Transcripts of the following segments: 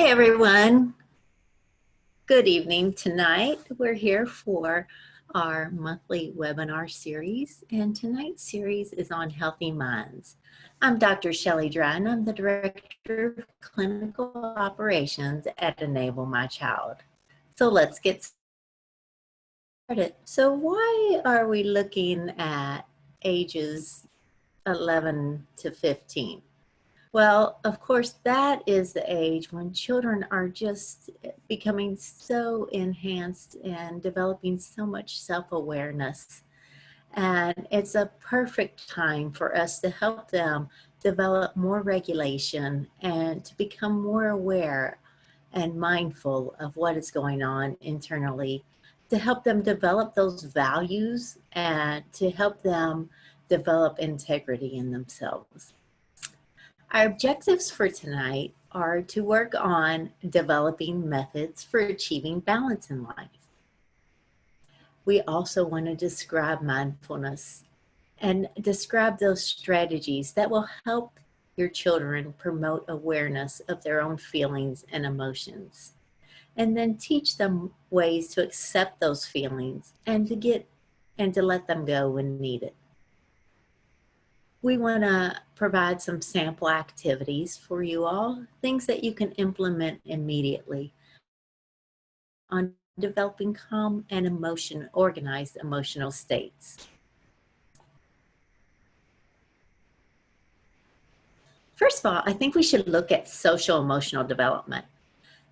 Hi, everyone. Good evening. Tonight, we're here for our monthly webinar series, and tonight's series is on healthy minds. I'm Dr. Shelli Dry, and I'm the Director of Clinical Operations at Enable My Child. So let's get started. So why are we looking at ages 11 to 15? Well, of course, that is the age when children are just becoming so enhanced and developing so much self-awareness. And it's a perfect time for us to help them develop more regulation and to become more aware and mindful of what is going on internally, to help them develop those values and to help them develop integrity in themselves. Our objectives for tonight are to work on developing methods for achieving balance in life. We also want to describe mindfulness and describe those strategies that will help your children promote awareness of their own feelings and emotions. And then teach them ways to accept those feelings and to let them go when needed. We want to provide some sample activities for you all, things that you can implement immediately on developing calm and organized emotional states. First of all, I think we should look at social emotional development.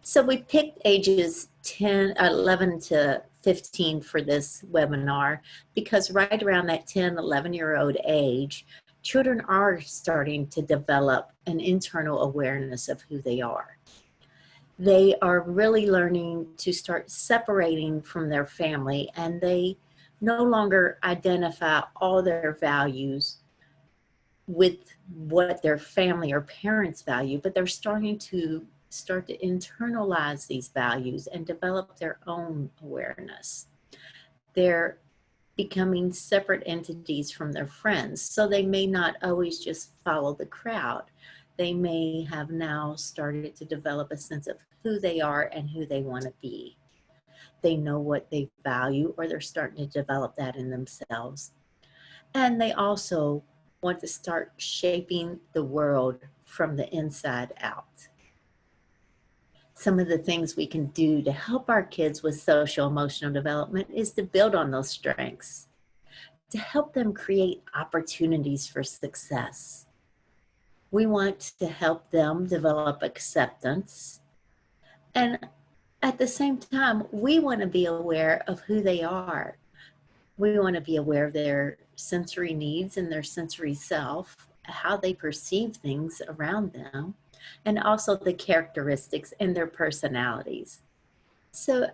So we picked ages 11 to 15 for this webinar because right around that 10, 11-year-old age, children are starting to develop an internal awareness of who they are. They are really learning to start separating from their family, and they no longer identify all their values with what their family or parents value, but they're starting to internalize these values and develop their own awareness. They're becoming separate entities from their friends. So they may not always just follow the crowd. They may have now started to develop a sense of who they are and who they want to be. They know what they value, or they're starting to develop that in themselves. And they also want to start shaping the world from the inside out. Some of the things we can do to help our kids with social emotional development is to build on those strengths, to help them create opportunities for success. We want to help them develop acceptance. And at the same time, we want to be aware of who they are. We want to be aware of their sensory needs and their sensory self, how they perceive things around them, and also the characteristics and their personalities. So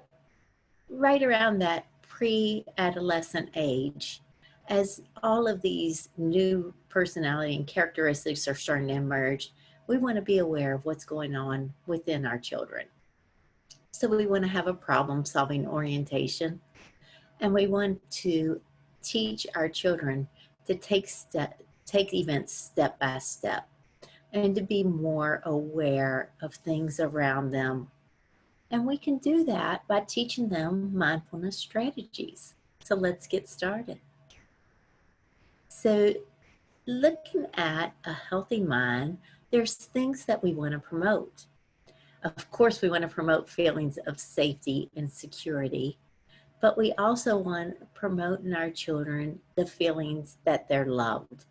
right around that pre-adolescent age, as all of these new personality and characteristics are starting to emerge, we want to be aware of what's going on within our children. So we want to have a problem-solving orientation, and we want to teach our children to take events step by step, and to be more aware of things around them. And we can do that by teaching them mindfulness strategies. So let's get started. So looking at a healthy mind, there's things that we want to promote. Of course, we want to promote feelings of safety and security, but we also want to promote in our children the feelings that they're loved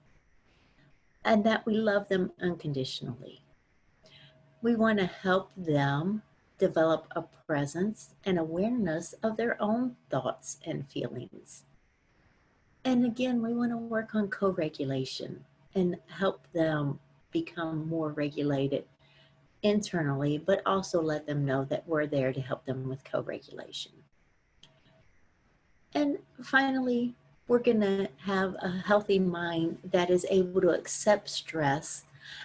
and that we love them unconditionally. We want to help them develop a presence and awareness of their own thoughts and feelings. And again, we want to work on co-regulation and help them become more regulated internally, but also let them know that we're there to help them with co-regulation. And finally, we're going to have a healthy mind that is able to accept stress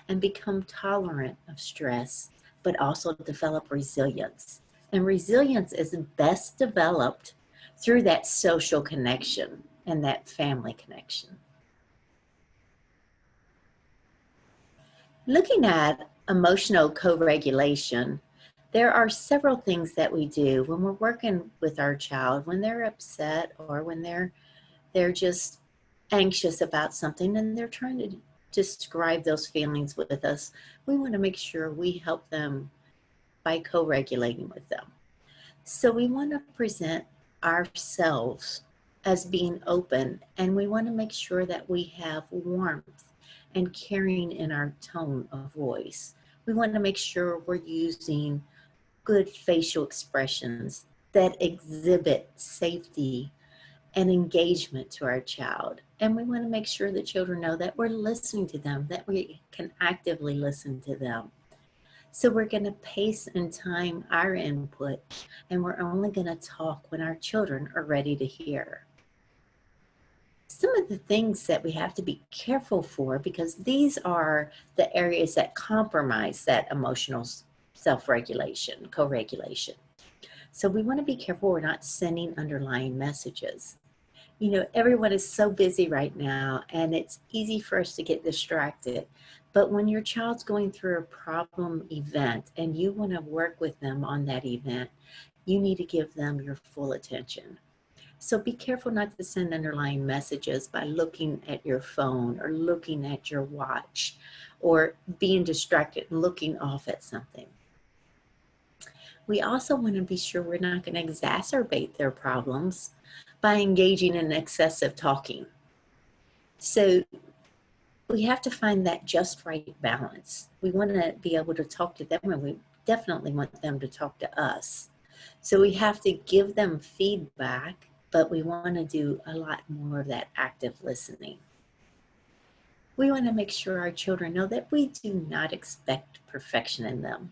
and become tolerant of stress, but also develop resilience. And resilience is best developed through that social connection and that family connection. Looking at emotional co-regulation, There are several things that we do when we're working with our child, when they're upset or when they're just anxious about something and they're trying to describe those feelings with us. We want to make sure we help them by co-regulating with them. So we want to present ourselves as being open, and we want to make sure that we have warmth and caring in our tone of voice. We want to make sure we're using good facial expressions that exhibit safety and engagement to our child. And we want to make sure that children know that we're listening to them, that we can actively listen to them. So we're going to pace and time our input, and we're only going to talk when our children are ready to hear. Some of the things that we have to be careful for, because these are the areas that compromise that emotional self-regulation, co-regulation. So we want to be careful we're not sending underlying messages. You know, everyone is so busy right now, and it's easy for us to get distracted. But when your child's going through a problem event and you want to work with them on that event, you need to give them your full attention. So be careful not to send underlying messages by looking at your phone or looking at your watch or being distracted and looking off at something. We also want to be sure we're not going to exacerbate their problems by engaging in excessive talking. So we have to find that just right balance. We want to be able to talk to them, and we definitely want them to talk to us. So we have to give them feedback, but we want to do a lot more of that active listening. We want to make sure our children know that we do not expect perfection in them.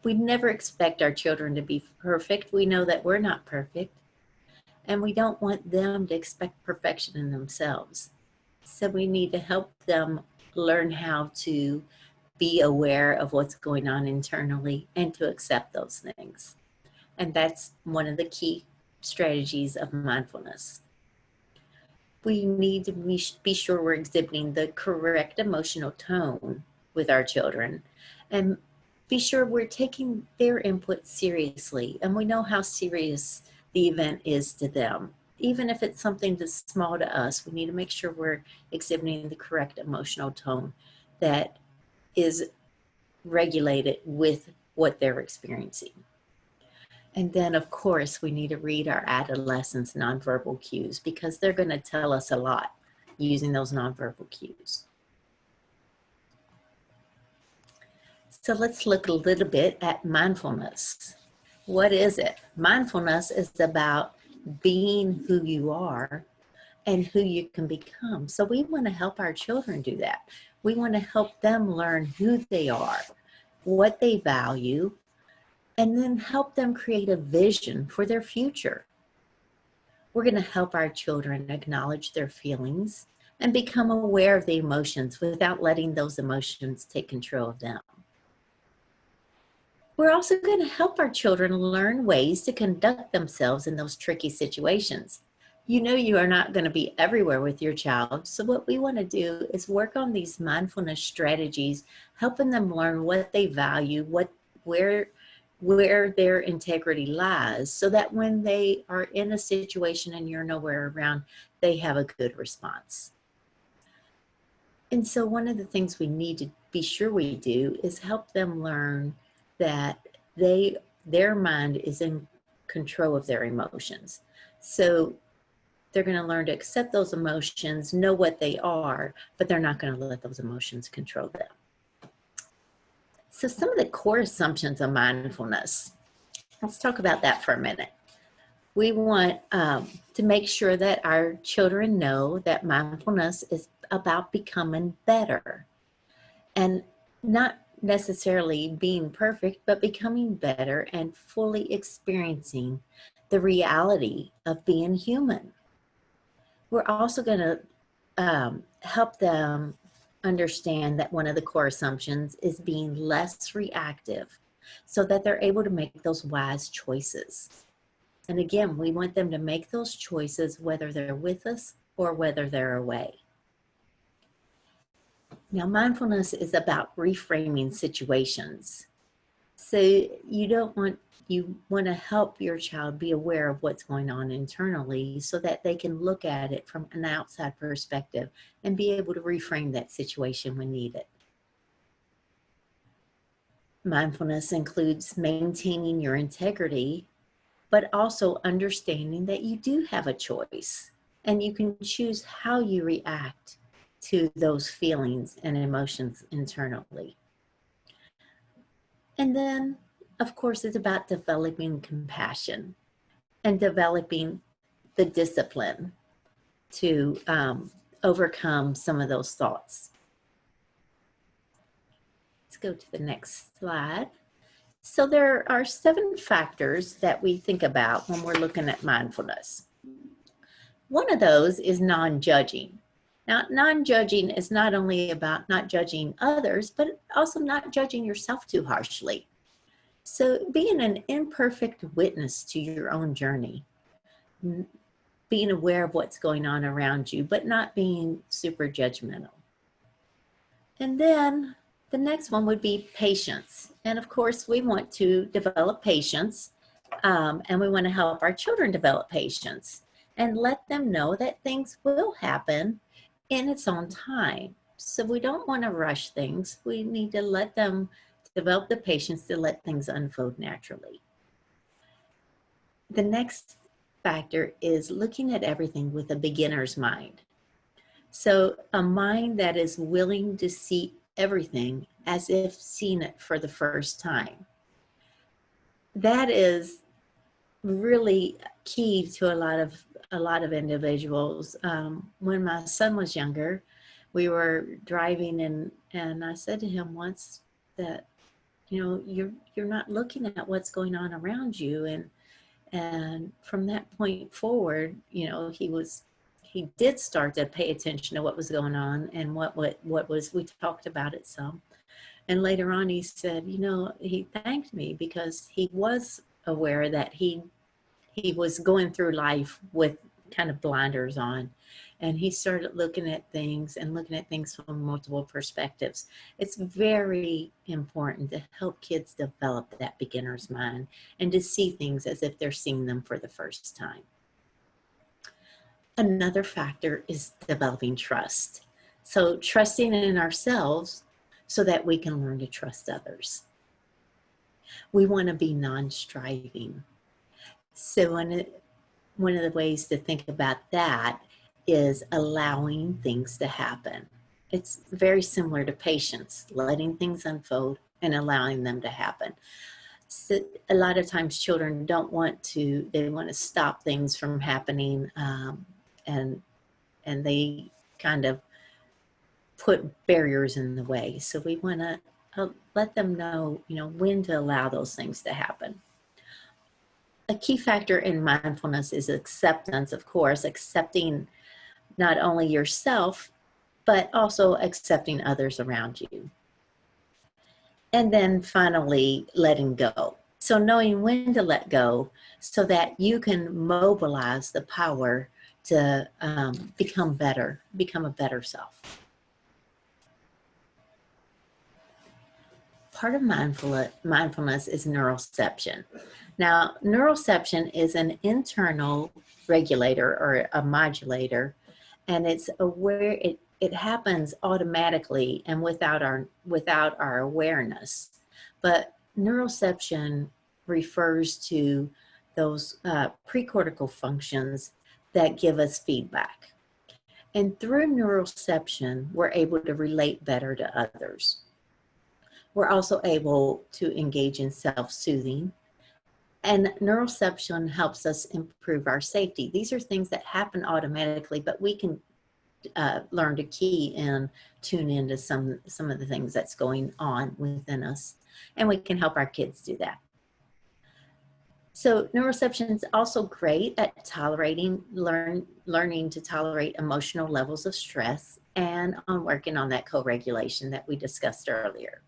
We never expect our children to be perfect. We know that we're not perfect, and we don't want them to expect perfection in themselves. So we need to help them learn how to be aware of what's going on internally and to accept those things. And that's one of the key strategies of mindfulness. We need to be sure we're exhibiting the correct emotional tone with our children, and be sure we're taking their input seriously, and we know how serious the event is to them. Even if it's something that's small to us, we need to make sure we're exhibiting the correct emotional tone that is regulated with what they're experiencing. And then, of course, we need to read our adolescents' nonverbal cues, because they're going to tell us a lot using those nonverbal cues. So let's look a little bit at mindfulness. What is it? Mindfulness is about being who you are and who you can become. So we want to help our children do that. We want to help them learn who they are, what they value, and then help them create a vision for their future. We're going to help our children acknowledge their feelings and become aware of the emotions without letting those emotions take control of them. We're also going to help our children learn ways to conduct themselves in those tricky situations. You know you are not going to be everywhere with your child, so what we want to do is work on these mindfulness strategies, helping them learn what they value, where their integrity lies, so that when they are in a situation and you're nowhere around, they have a good response. And so one of the things we need to be sure we do is help them learn that their mind is in control of their emotions. So they're going to learn to accept those emotions, know what they are, but they're not going to let those emotions control them. So some of the core assumptions of mindfulness, let's talk about that for a minute. We want to make sure that our children know that mindfulness is about becoming better, and not necessarily being perfect, but becoming better and fully experiencing the reality of being human. We're also going to help them understand that one of the core assumptions is being less reactive, so that they're able to make those wise choices. And again, we want them to make those choices whether they're with us or whether they're away. Now, mindfulness is about reframing situations. So you want to help your child be aware of what's going on internally so that they can look at it from an outside perspective and be able to reframe that situation when needed. Mindfulness includes maintaining your integrity, but also understanding that you do have a choice and you can choose how you react to those feelings and emotions internally. And then, of course, it's about developing compassion and developing the discipline to overcome some of those thoughts. Let's go to the next slide. So there are 7 factors that we think about when we're looking at mindfulness. One of those is non-judging. Now, non-judging is not only about not judging others, but also not judging yourself too harshly. So being an imperfect witness to your own journey, being aware of what's going on around you, but not being super judgmental. And then the next one would be patience. And of course, we want to develop patience, and we want to help our children develop patience and let them know that things will happen in its own time. So we don't want to rush things. We need to let them develop the patience to let things unfold naturally. The next factor is looking at everything with a beginner's mind. So a mind that is willing to see everything as if seeing it for the first time. That is really key to a lot of individuals. When my son was younger, we were driving and I said to him once that, you know, you're not looking at what's going on around you, and from that point forward, you know, he did start to pay attention to what was going on and what was, we talked about it some. And later on he said, you know, he thanked me because he was aware that he was going through life with kind of blinders on, and he started looking at things from multiple perspectives. It's very important to help kids develop that beginner's mind and to see things as if they're seeing them for the first time. Another factor is developing trust. So trusting in ourselves so that we can learn to trust others. We want to be non-striving. So one of the ways to think about that is allowing things to happen. It's very similar to patience, letting things unfold and allowing them to happen. So a lot of times children they want to stop things from happening, and they kind of put barriers in the way. So we want to let them know, you know, when to allow those things to happen. A key factor in mindfulness is acceptance, of course, accepting not only yourself, but also accepting others around you. And then finally, letting go. So knowing when to let go so that you can mobilize the power to become a better self. Part of mindfulness is Neuralception. Now, Neuralception is an internal regulator or a modulator, and it's aware. It happens automatically and without our awareness. But Neuralception refers to those precortical functions that give us feedback. And through Neuralception, we're able to relate better to others. We're also able to engage in self-soothing, and Neuralception helps us improve our safety. These are things that happen automatically, but we can learn to key in, tune into some of the things that's going on within us, and we can help our kids do that. So Neuralception is also great at learning to tolerate emotional levels of stress and on working on that co-regulation that we discussed earlier.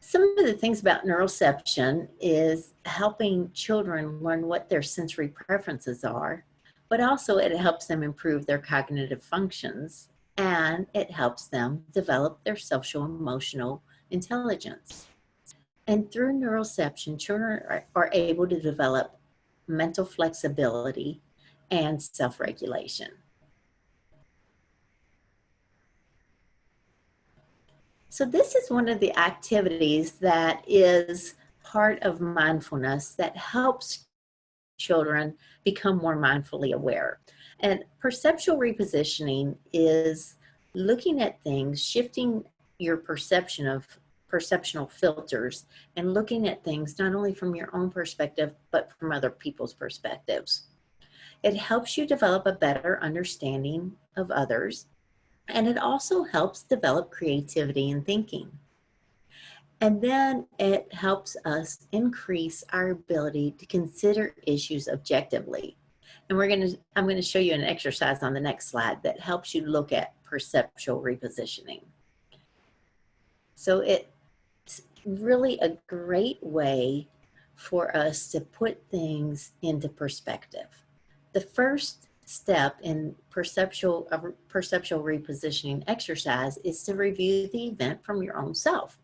Some of the things about Neuralception is helping children learn what their sensory preferences are, but also it helps them improve their cognitive functions, and it helps them develop their social emotional intelligence. And through Neuralception, children are able to develop mental flexibility and self-regulation. So this is one of the activities that is part of mindfulness that helps children become more mindfully aware. And perceptual repositioning is looking at things, shifting your perceptional filters, and looking at things not only from your own perspective, but from other people's perspectives. It helps you develop a better understanding of others, and it also helps develop creativity and thinking. And then it helps us increase our ability to consider issues objectively. And I'm going to show you an exercise on the next slide that helps you look at perceptual repositioning. So it's really a great way for us to put things into perspective. The first step in perceptual repositioning exercise is to review the event from your own self.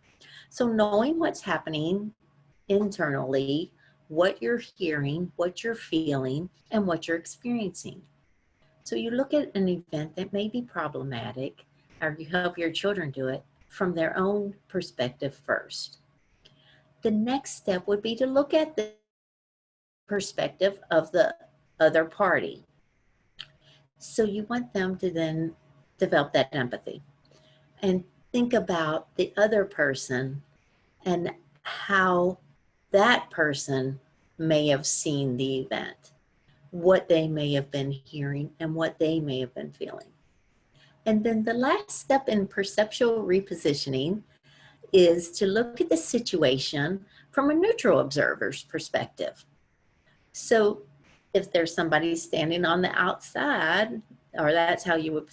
So knowing what's happening internally, what you're hearing, what you're feeling, and what you're experiencing. So you look at an event that may be problematic, or you help your children do it from their own perspective first. The next step would be to look at the perspective of the other party. So you want them to then develop that empathy and think about the other person and how that person may have seen the event, what they may have been hearing, and what they may have been feeling. And then the last step in perceptual repositioning is to look at the situation from a neutral observer's perspective. So if there's somebody standing on the outside, or that's how you would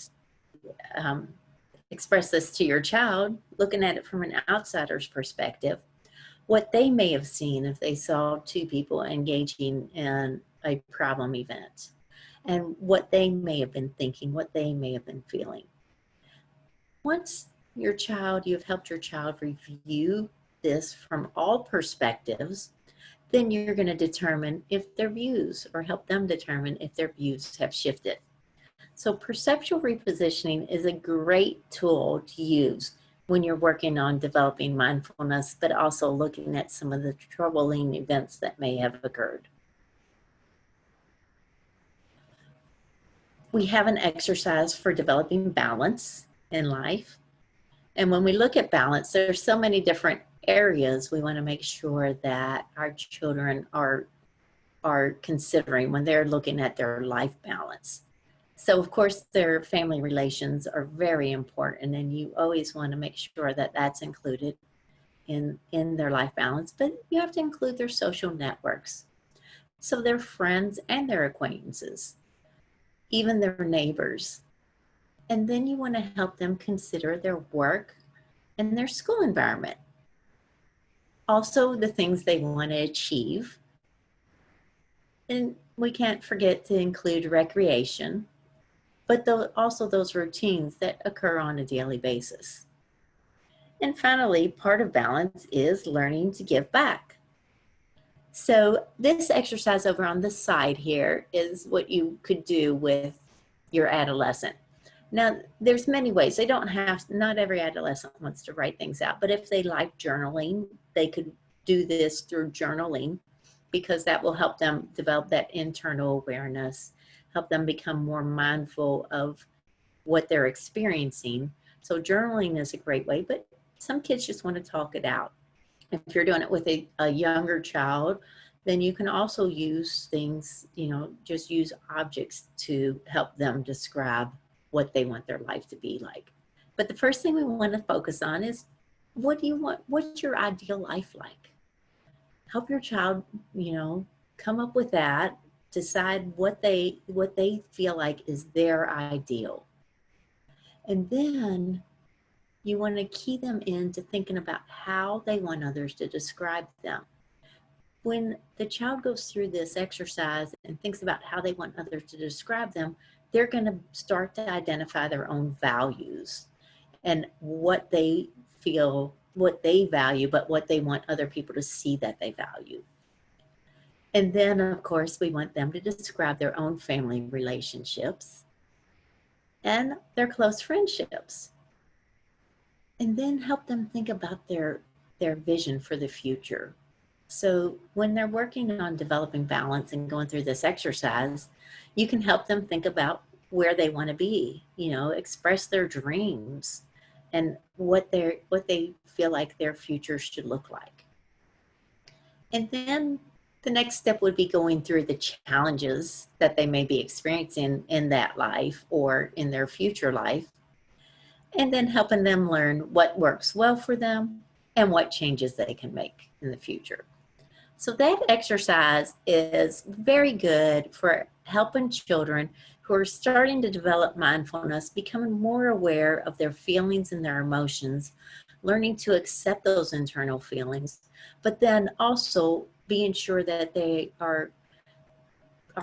express this to your child, looking at it from an outsider's perspective, what they may have seen if they saw two people engaging in a problem event, and what they may have been thinking, what they may have been feeling. Once you've helped your child review this from all perspectives, then you're going to determine if their views, or help them determine if their views have shifted. So perceptual repositioning is a great tool to use when you're working on developing mindfulness, but also looking at some of the troubling events that may have occurred. We have an exercise for developing balance in life. And when we look at balance, there's so many different areas we want to make sure that our children are considering when they're looking at their life balance. So of course, their family relations are very important, and you always want to make sure that that's included in their life balance, but you have to include their social networks. So their friends and their acquaintances, even their neighbors. And then you want to help them consider their work and their school environment. Also the things they want to achieve. And we can't forget to include recreation, but also those routines that occur on a daily basis. And finally, part of balance is learning to give back. So this exercise over on the side here is what you could do with your adolescent. Now, there's many ways. Not every adolescent wants to write things out, but if they like journaling, they could do this through journaling, because that will help them develop that internal awareness, help them become more mindful of what they're experiencing. So journaling is a great way, but some kids just want to talk it out. If you're doing it with a younger child, then you can also use things, just use objects to help them describe what they want their life to be like. But the first thing we want to focus on is, what do you want? What's your ideal life like? Help your child, come up with that, decide what they feel like is their ideal. And then you want to key them into thinking about how they want others to describe them. When the child goes through this exercise and thinks about how they want others to describe them, they're going to start to identify their own values and what they feel what they value, but what they want other people to see that they value. And then, of course, we want them to describe their own family relationships and their close friendships. And then help them think about their vision for the future. So when they're working on developing balance and going through this exercise, you can help them think about where they want to be, you know, express their dreams and what they feel like their future should look like. And then the next step would be going through the challenges that they may be experiencing in that life or in their future life, and then helping them learn what works well for them and what changes they can make in the future. So that exercise is very good for helping children who are starting to develop mindfulness, becoming more aware of their feelings and their emotions, learning to accept those internal feelings, but then also being sure that they are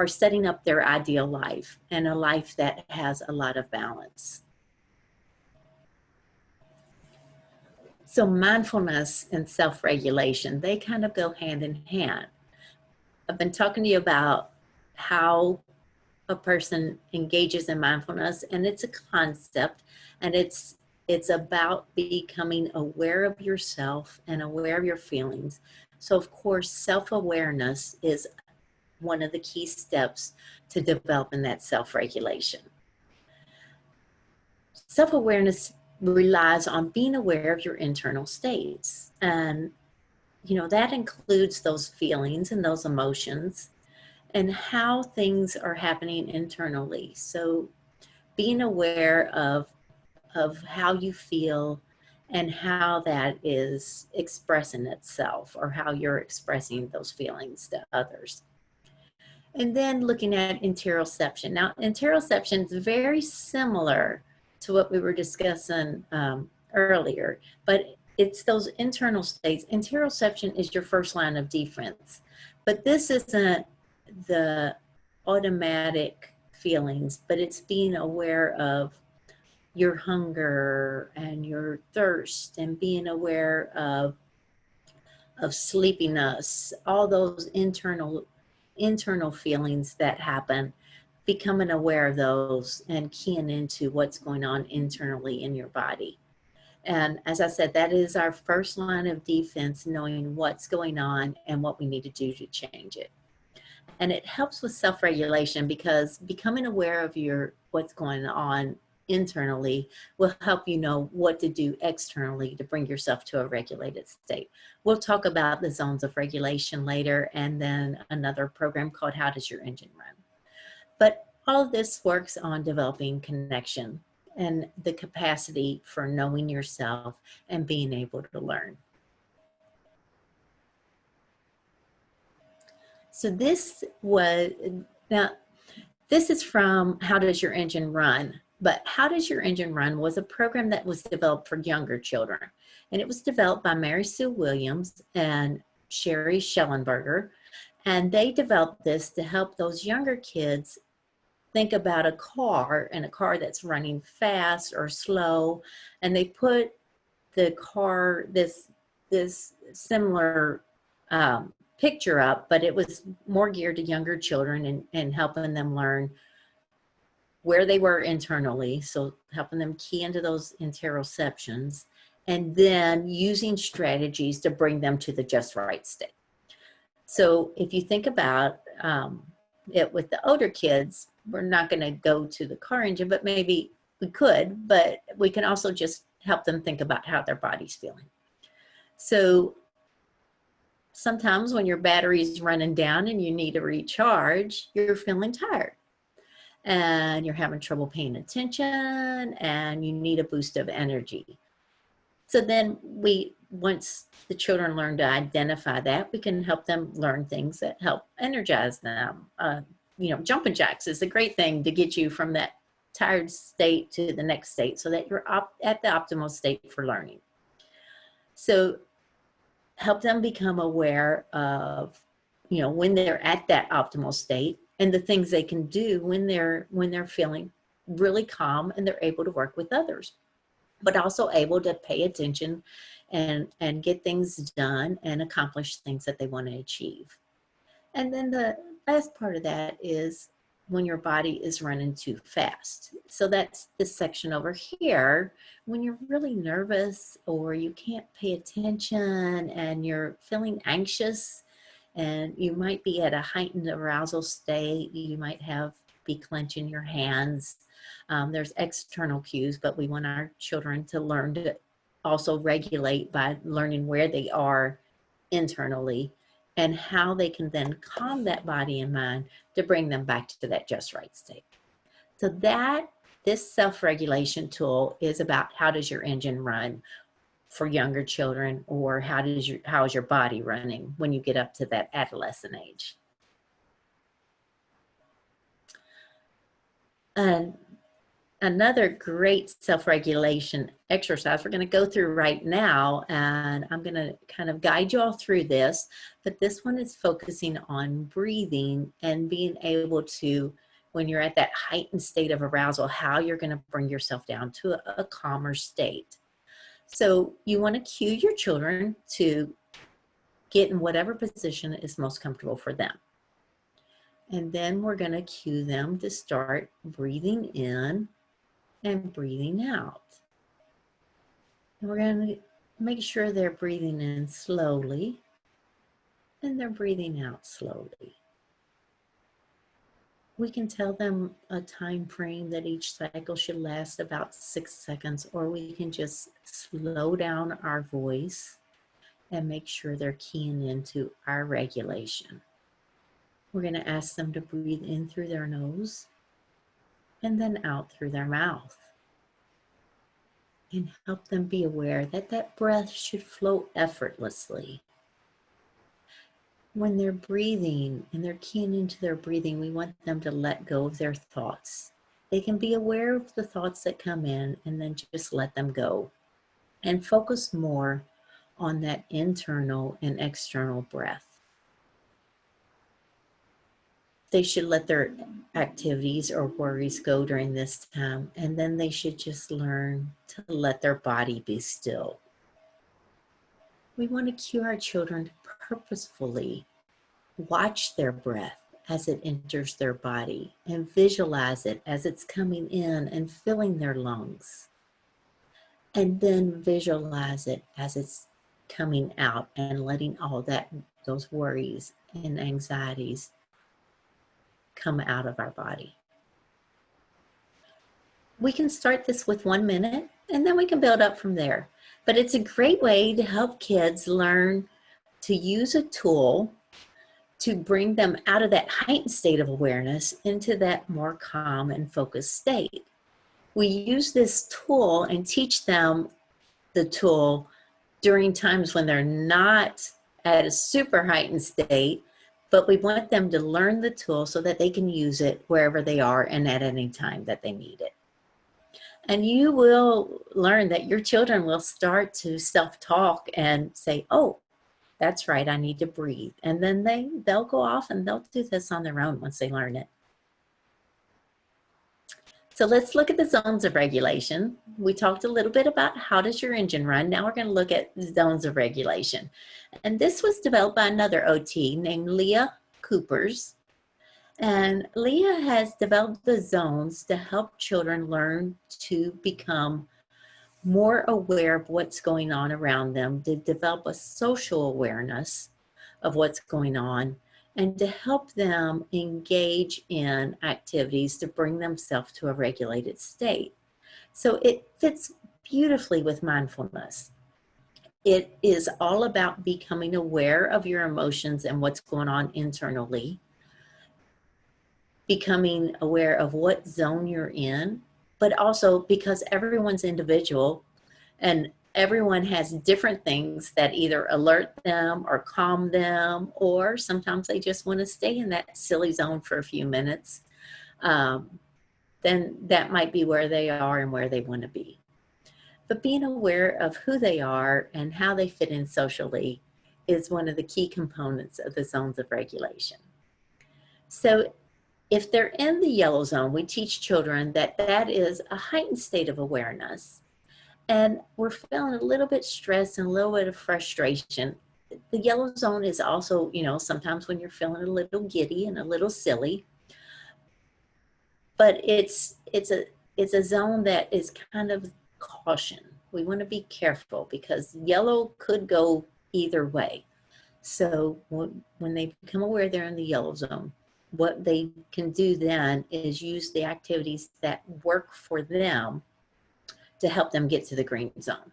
setting up their ideal life and a life that has a lot of balance. So mindfulness and self-regulation, they kind of go hand in hand. I've been talking to you about how a person engages in mindfulness, and it's a concept, and it's about becoming aware of yourself and aware of your feelings. So of course, self-awareness is one of the key steps to developing that self-regulation. Self-awareness relies on being aware of your internal states, and you know that includes those feelings and those emotions and how things are happening internally. So being aware of how you feel and how that is expressing itself, or how you're expressing those feelings to others. And then looking at interoception. Now, interoception is very similar to what we were discussing earlier, but it's those internal states. Interoception is your first line of defense, but this isn't the automatic feelings, but it's being aware of your hunger and your thirst, and being aware of sleepiness, all those internal feelings that happen, becoming aware of those and keying into what's going on internally in your body. And as I said, that is our first line of defense, knowing what's going on and what we need to do to change it. And it helps with self-regulation, because becoming aware of what's going on internally will help you know what to do externally to bring yourself to a regulated state. We'll talk about the zones of regulation later, and then another program called How Does Your Engine Run? But all of this works on developing connection and the capacity for knowing yourself and being able to learn. So this is from How Does Your Engine Run? But How Does Your Engine Run was a program that was developed for younger children. And it was developed by Mary Sue Williams and Sherry Schellenberger. And they developed this to help those younger kids think about a car, and a car that's running fast or slow. And they put the car, this similar picture up, but it was more geared to younger children and helping them learn where they were internally. So helping them key into those interoceptions, and then using strategies to bring them to the just right state. So if you think about it with the older kids, we're not going to go to the car engine, but maybe we could, but we can also just help them think about how their body's feeling. So sometimes when your battery is running down and you need to recharge, you're feeling tired and you're having trouble paying attention and you need a boost of energy. So then once the children learn to identify that, we can help them learn things that help energize them. Jumping jacks is a great thing to get you from that tired state to the next state, so that you're at the optimal state for learning. So help them become aware of, when they're at that optimal state, and the things they can do when they're feeling really calm and they're able to work with others. but also able to pay attention and get things done and accomplish things that they want to achieve. And then the last part of that is when your body is running too fast. So that's this section over here, when you're really nervous or you can't pay attention and you're feeling anxious and you might be at a heightened arousal state. You might be clenching your hands. There's external cues, but we want our children to learn to also regulate by learning where they are internally and how they can then calm that body and mind to bring them back to that just right state. So this self-regulation tool is about how does your engine run for younger children, or how is your body running when you get up to that adolescent age. And another great self-regulation exercise we're going to go through right now, and I'm going to kind of guide you all through this, but this one is focusing on breathing and being able to, when you're at that heightened state of arousal, how you're going to bring yourself down to a calmer state. So you want to cue your children to get in whatever position is most comfortable for them. And then we're going to cue them to start breathing in and breathing out. And we're going to make sure they're breathing in slowly and they're breathing out slowly. We can tell them a time frame that each cycle should last about 6 seconds, or we can just slow down our voice and make sure they're keying into our regulation. We're going to ask them to breathe in through their nose and then out through their mouth. And help them be aware that that breath should flow effortlessly. When they're breathing and they're keying into their breathing, we want them to let go of their thoughts. They can be aware of the thoughts that come in and then just let them go and focus more on that internal and external breath. They should let their activities or worries go during this time, and then they should just learn to let their body be still. We want to cue our children to purposefully watch their breath as it enters their body and visualize it as it's coming in and filling their lungs. And then visualize it as it's coming out and letting all those worries and anxieties come out of our body. We can start this with 1 minute and then we can build up from there. But it's a great way to help kids learn to use a tool to bring them out of that heightened state of awareness into that more calm and focused state. We use this tool and teach them the tool during times when they're not at a super heightened state, but we want them to learn the tool so that they can use it wherever they are and at any time that they need it. And you will learn that your children will start to self-talk and say, oh, that's right, I need to breathe. And then they'll go off and they'll do this on their own once they learn it. So let's look at the zones of regulation. We talked a little bit about how does your engine run. Now we're going to look at zones of regulation. And this was developed by another OT named Leah Coopers. And Leah has developed the zones to help children learn to become more aware of what's going on around them, to develop a social awareness of what's going on, and to help them engage in activities to bring themselves to a regulated state. So it fits beautifully with mindfulness. It is all about becoming aware of your emotions and what's going on internally, becoming aware of what zone you're in, but also because everyone's individual and everyone has different things that either alert them or calm them, or sometimes they just want to stay in that silly zone for a few minutes. Then that might be where they are and where they want to be. But being aware of who they are and how they fit in socially is one of the key components of the zones of regulation. So if they're in the yellow zone, we teach children that that is a heightened state of awareness. and we're feeling a little bit stressed and a little bit of frustration. The yellow zone is also, you know, sometimes when you're feeling a little giddy and a little silly, but it's a zone that is kind of caution. We want to be careful because yellow could go either way. So when they become aware they're in the yellow zone, what they can do then is use the activities that work for them to help them get to the green zone.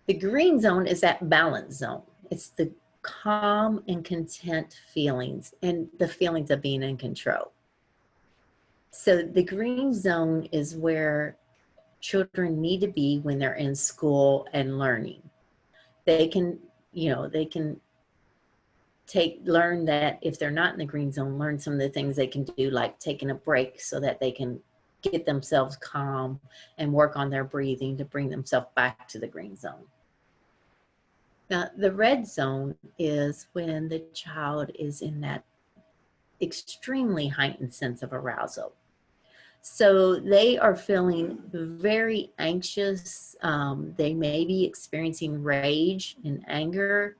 The green zone is that balance zone. It's the calm and content feelings and the feelings of being in control. So the green zone is where children need to be when they're in school and learning. They can, you know, they can learn that if they're not in the green zone, learn some of the things they can do, like taking a break so that they can get themselves calm and work on their breathing to bring themselves back to the green zone. Now, the red zone is when the child is in that extremely heightened sense of arousal. So they are feeling very anxious. They may be experiencing rage and anger.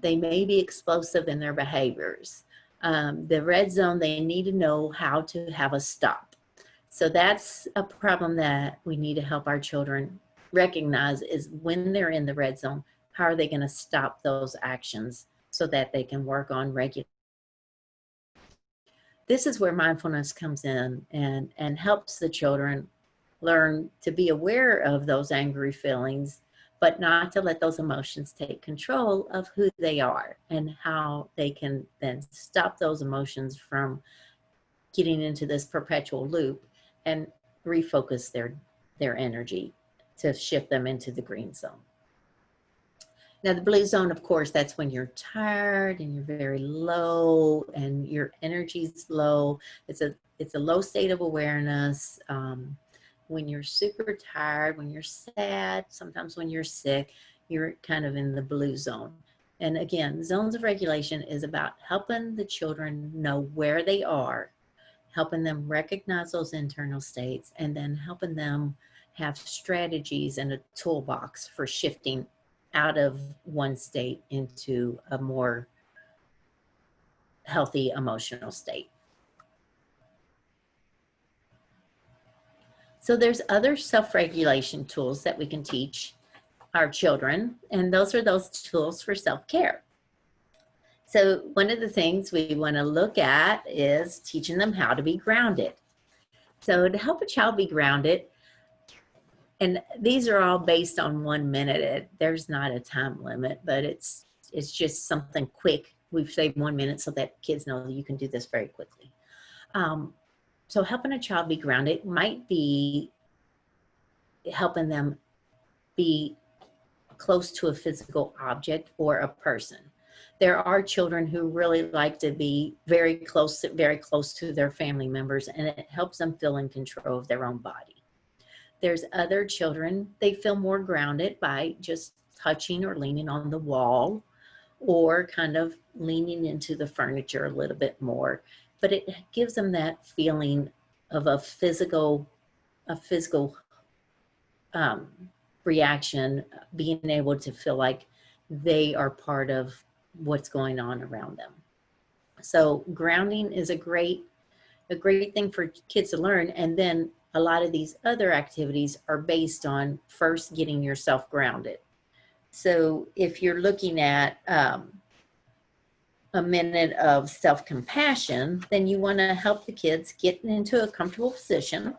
They may be explosive in their behaviors. The red zone, they need to know how to have a stop. So that's a problem that we need to help our children recognize is when they're in the red zone, how are they going to stop those actions so that they can work on regular. This is where mindfulness comes in and helps the children learn to be aware of those angry feelings, but not to let those emotions take control of who they are and how they can then stop those emotions from getting into this perpetual loop and refocus their energy to shift them into the green zone. Now the blue zone, of course, that's when you're tired and you're very low and your energy's low. It's a low state of awareness. When you're super tired, when you're sad, sometimes when you're sick, you're kind of in the blue zone. And again, zones of regulation is about helping the children know where they are, helping them recognize those internal states, and then helping them have strategies and a toolbox for shifting out of one state into a more healthy emotional state. So there's other self-regulation tools that we can teach our children, and those are those tools for self-care. So one of the things we want to look at is teaching them how to be grounded. So to help a child be grounded, and these are all based on 1 minute. There's not a time limit, but it's just something quick. We've saved 1 minute so that kids know that you can do this very quickly. So helping a child be grounded might be helping them be close to a physical object or a person. There are children who really like to be very close to their family members, and it helps them feel in control of their own body. There's other children, they feel more grounded by just touching or leaning on the wall or kind of leaning into the furniture a little bit more. But it gives them that feeling of a physical reaction, being able to feel like they are part of what's going on around them. So grounding is a great thing for kids to learn. And then a lot of these other activities are based on first getting yourself grounded. So if you're looking at a minute of self-compassion, then you want to help the kids get into a comfortable position,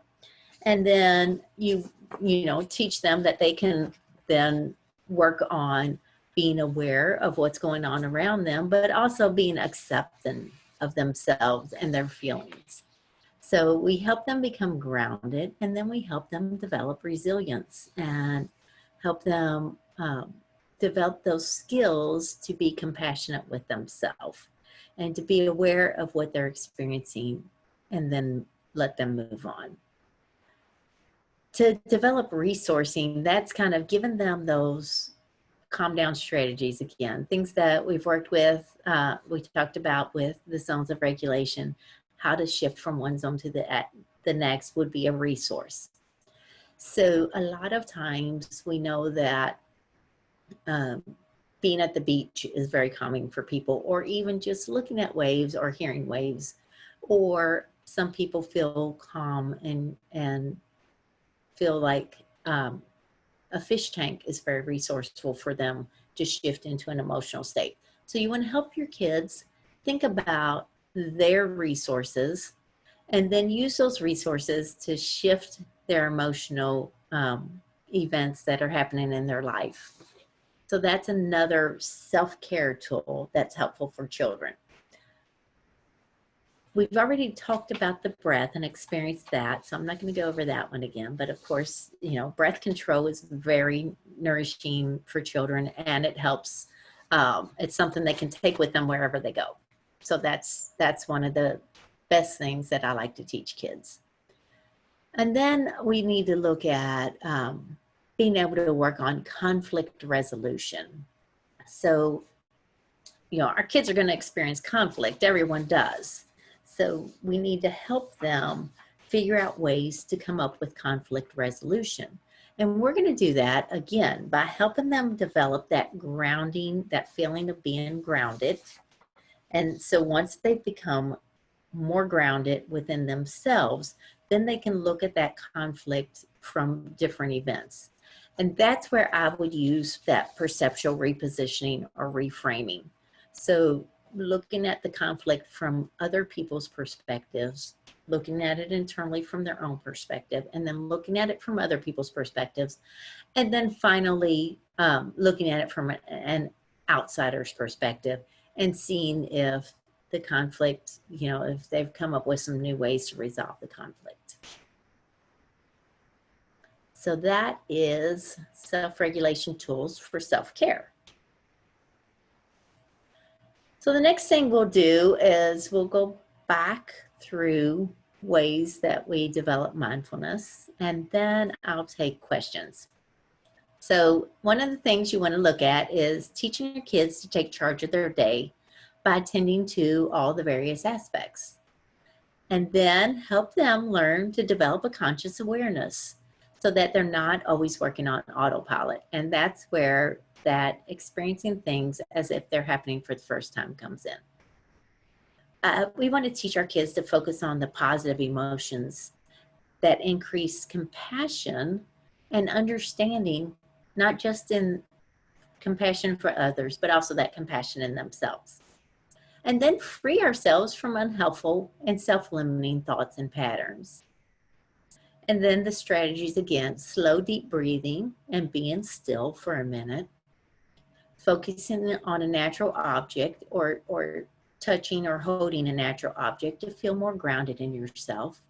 and then you know teach them that they can then work on being aware of what's going on around them, but also being accepting of themselves and their feelings. So we help them become grounded, and then we help them develop resilience and help them develop those skills to be compassionate with themselves and to be aware of what they're experiencing and then let them move on. To develop resourcing, that's kind of giving them those calm down strategies again, things that we've worked with, we talked about with the zones of regulation. How to shift from one zone to the next would be a resource. So a lot of times we know that um, being at the beach is very calming for people, or even just looking at waves or hearing waves, or some people feel calm and feel like a fish tank is very resourceful for them to shift into an emotional state. So you want to help your kids think about their resources and then use those resources to shift their emotional events that are happening in their life. So that's another self-care tool that's helpful for children. We've already talked about the breath and experienced that, so I'm not going to go over that one again. But of course, you know, breath control is very nourishing for children, and it helps. It's something they can take with them wherever they go. So that's one of the best things that I like to teach kids. And then we need to look at being able to work on conflict resolution. So, you know, our kids are going to experience conflict. Everyone does. So we need to help them figure out ways to come up with conflict resolution. And we're going to do that, again, by helping them develop that grounding, that feeling of being grounded. And so once they've become more grounded within themselves, then they can look at that conflict from different events. And that's where I would use that perceptual repositioning or reframing. So looking at the conflict from other people's perspectives, looking at it internally from their own perspective, and then looking at it from other people's perspectives, and then finally looking at it from an outsider's perspective and seeing if the conflict, you know, if they've come up with some new ways to resolve the conflict. So that is self-regulation tools for self-care. So the next thing we'll do is we'll go back through ways that we develop mindfulness, and then I'll take questions. So one of the things you want to look at is teaching your kids to take charge of their day by attending to all the various aspects. And then help them learn to develop a conscious awareness so that they're not always working on autopilot. And that's where that experiencing things as if they're happening for the first time comes in. We want to teach our kids to focus on the positive emotions that increase compassion and understanding, not just in compassion for others, but also that compassion in themselves. And then free ourselves from unhelpful and self-limiting thoughts and patterns. And then the strategies again, slow, deep breathing and being still for a minute, focusing on a natural object or touching or holding a natural object to feel more grounded in yourself,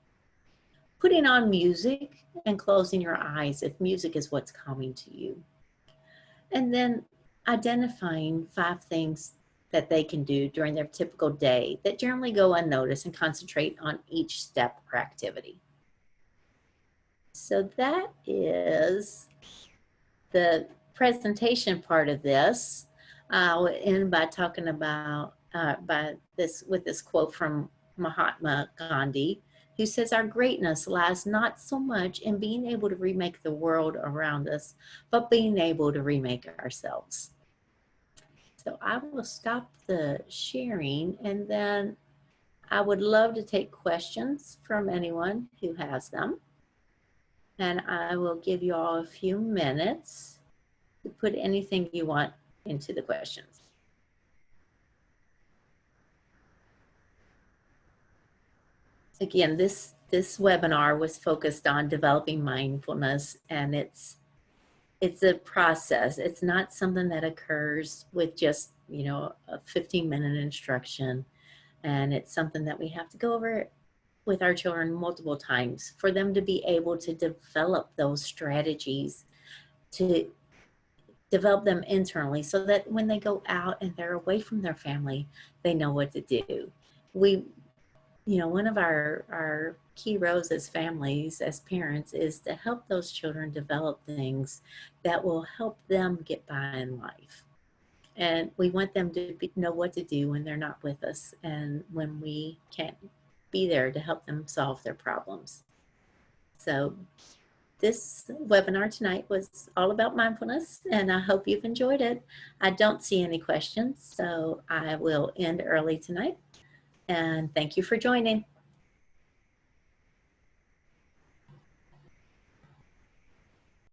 putting on music and closing your eyes if music is what's calming to you. And then identifying 5 things that they can do during their typical day that generally go unnoticed and concentrate on each step or activity. So that is the presentation part of this. I'll end by talking about with this quote from Mahatma Gandhi, who says, "Our greatness lies not so much in being able to remake the world around us, but being able to remake ourselves." So I will stop the sharing, and then I would love to take questions from anyone who has them. And I will give you all a few minutes to put anything you want into the questions. Again, this webinar was focused on developing mindfulness, and it's a process. It's not something that occurs with just, you know, a 15-minute instruction. And it's something that we have to go over with our children multiple times for them to be able to develop those strategies, to develop them internally so that when they go out and they're away from their family, they know what to do. You know, one of our key roles as families, as parents, is to help those children develop things that will help them get by in life. And we want them to know what to do when they're not with us and when we can't be there to help them solve their problems. So this webinar tonight was all about mindfulness, and I hope you've enjoyed it. I don't see any questions, so I will end early tonight. And thank you for joining.